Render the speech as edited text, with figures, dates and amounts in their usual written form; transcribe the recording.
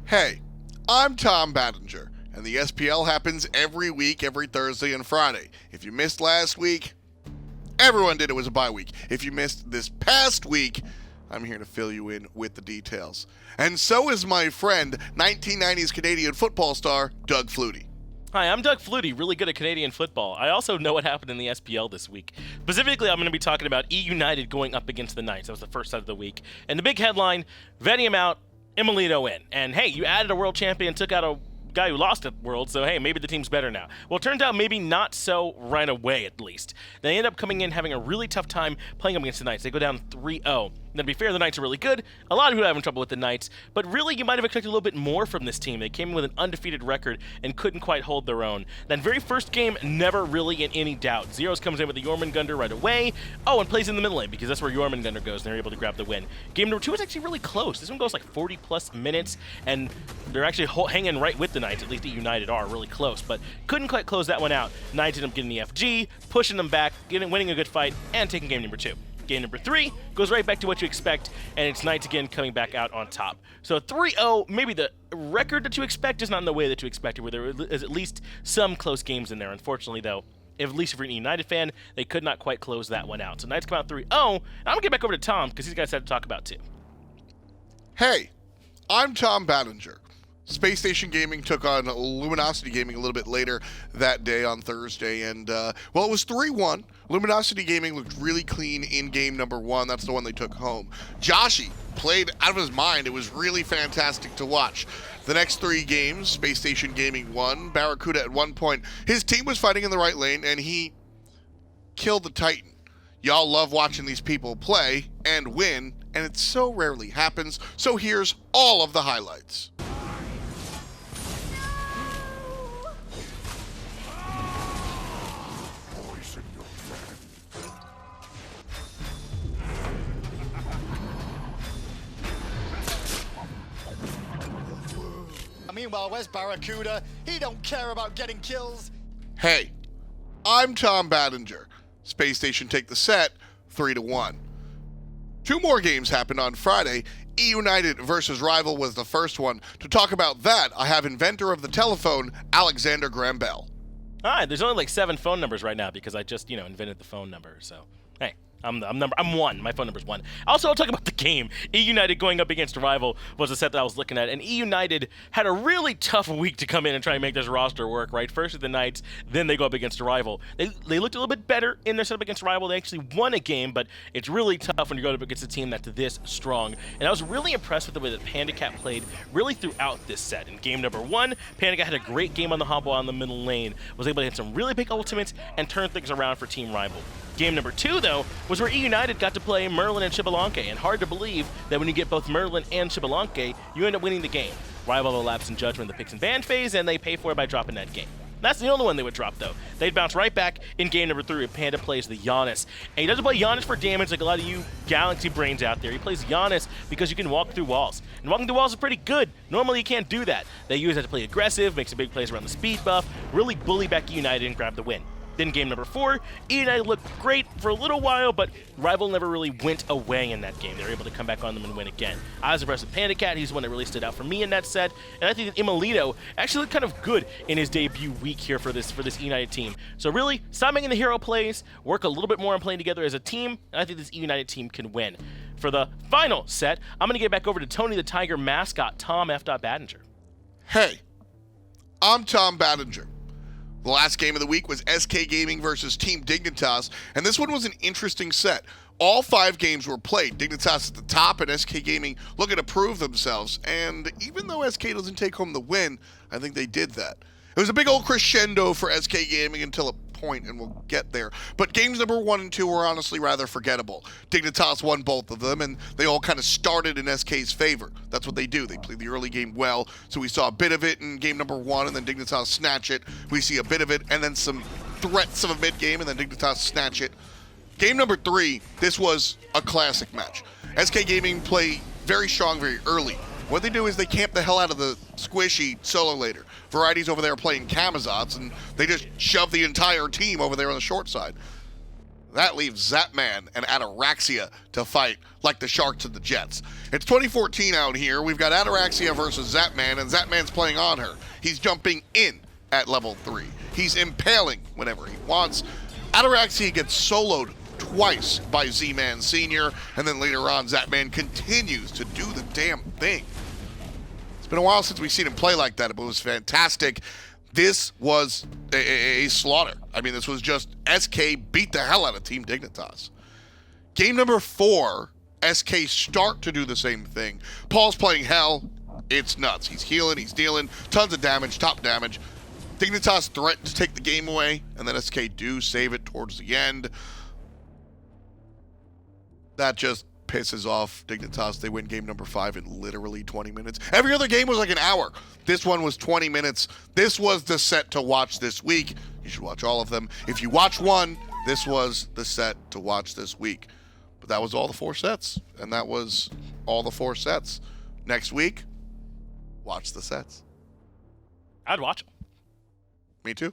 Hey, I'm Tom Balinger, and the SPL happens every week, every Thursday and Friday. If you missed last week, everyone did. It was a bye week. If you missed this past week, I'm here to fill you in with the details. And so is my friend, 1990s Canadian football star, Doug Flutie. Hi, I'm Doug Flutie, really good at Canadian football. I also know what happened in the SPL this week. Specifically, I'm going to be talking about United going up against the Knights. That was the first set of the week. And the big headline, Veniam out, Alito in. And hey, you added a world champion, took out a guy who lost at World, so hey, maybe the team's better now. Well, it turns out maybe not so right away, at least. They end up coming in having a really tough time playing up against the Knights. They go down 3-0. Now, to be fair, the Knights are really good. A lot of people are having trouble with the Knights, but really, you might have expected a little bit more from this team. They came in with an undefeated record and couldn't quite hold their own. That very first game, never really in any doubt. Zeros comes in with the Jormungandr right away. Oh, and plays in the middle lane, because that's where Jormungandr goes, and they're able to grab the win. Game number 2 is actually really close. This one goes like 40-plus minutes, and they're actually hanging right with the Knights, at least the United are really close, but couldn't quite close that one out. Knights end up getting the FG, pushing them back, winning a good fight, and taking game number 2. Game number 3 goes right back to what you expect, and it's Knights again coming back out on top. So 3-0, maybe the record that you expect is not in the way that you expected, where there is at least some close games in there. Unfortunately, though, at least if you're an United fan, they could not quite close that one out. So Knights come out 3-0, and I'm going to get back over to Tom, because he's got stuff to talk about too. Hey, I'm Tom Balinger. Space Station Gaming took on Luminosity Gaming a little bit later that day on Thursday, and, well, it was 3-1. Luminosity Gaming looked really clean in game number 1. That's the one they took home. Joshi played out of his mind. It was really fantastic to watch. The next 3 games, Space Station Gaming won. Barracuda at one point, his team was fighting in the right lane, and he killed the Titan. Y'all love watching these people play and win, and it so rarely happens, so here's all of the highlights. Meanwhile, where's Barracuda? He don't care about getting kills. Hey, I'm Tom Balinger. Space Station take the set 3-1. 2 more games happened on Friday. United versus Rival was the first one. To talk about that, I have inventor of the telephone, Alexander Graham Bell. All right, there's only like 7 phone numbers right now because I just, invented the phone number. So, hey, I'm 1. My phone number's 1. Also, I'll talk about the game. United going up against Rival was a set that I was looking at, and United had a really tough week to come in and try and make this roster work, right? First with the Knights, then they go up against Rival. They looked a little bit better in their setup against Rival. They actually won a game, but it's really tough when you go up against a team that's this strong. And I was really impressed with the way that PandaCat played really throughout this set. In game number 1, PandaCat had a great game on the hobble on the middle lane, was able to hit some really big ultimates and turn things around for Team Rival. Game number 2, though, was where United got to play Merlin and Xbalanque, and hard to believe that when you get both Merlin and Xbalanque, you end up winning the game. Rival will lapse in judgment in the picks and ban phase, and they pay for it by dropping that game. That's the only one they would drop, though. They'd bounce right back in game number 3 if Panda plays the Giannis. And he doesn't play Giannis for damage like a lot of you Galaxy brains out there. He plays Giannis because you can walk through walls. And walking through walls is pretty good. Normally you can't do that. They use that to play aggressive, make some big plays around the speed buff, really bully back United and grab the win. Then game number 4, United looked great for a little while, but Rival never really went away in that game. They were able to come back on them and win again. I was impressed with PandaCat. He's the one that really stood out for me in that set. And I think that Alito actually looked kind of good in his debut week here for this United team. So really, stop making the hero plays, work a little bit more on playing together as a team, and I think this United team can win. For the final set, I'm going to get back over to Tony the Tiger mascot, Tom F. Badinger. Hey, I'm Tom Balinger. The last game of the week was SK Gaming versus Team Dignitas, and this one was an interesting set. All 5 games were played. Dignitas at the top and SK Gaming looking to prove themselves, and even though SK doesn't take home the win, I think they did that. It was a big old crescendo for SK Gaming until a point, and we'll get there. But games number 1 and 2 were honestly rather forgettable. Dignitas won both of them, and they all kind of started in SK's favor. That's what they do. They play the early game well, so we saw a bit of it in game number 1, and then Dignitas snatch it. We see a bit of it, and then some threats of a mid-game, and then Dignitas snatch it. Game number 3, this was a classic match. SK Gaming play very strong very early. What they do is they camp the hell out of the squishy solo later. Variety's over there playing Kamazots, and they just shove the entire team over there on the short side. That leaves Zapman and Ataraxia to fight like the Sharks and the Jets. It's 2014 out here. We've got Ataraxia versus Zapman, and Zapman's playing on her. He's jumping in at level 3. He's impaling whenever he wants. Ataraxia gets soloed twice by Z-Man Sr., and then later on, Zapman continues to do the damn thing. It's been a while since we've seen him play like that, but it was fantastic. This was a slaughter. I mean, this was just SK beat the hell out of Team Dignitas. Game number 4, SK start to do the same thing. Paul's playing hell. It's nuts. He's healing, he's dealing, tons of damage, top damage. Dignitas threatened to take the game away, and then SK do save it towards the end. That just pisses off Dignitas. They win game number 5 in literally 20 minutes. Every other game was like an hour. This one was 20 minutes. This was the set to watch this week. You should watch all of them. If you watch one, this was the set to watch this week. But that was all the 4 sets. And that was all the 4 sets. Next week, watch the sets. I'd watch them. Me too.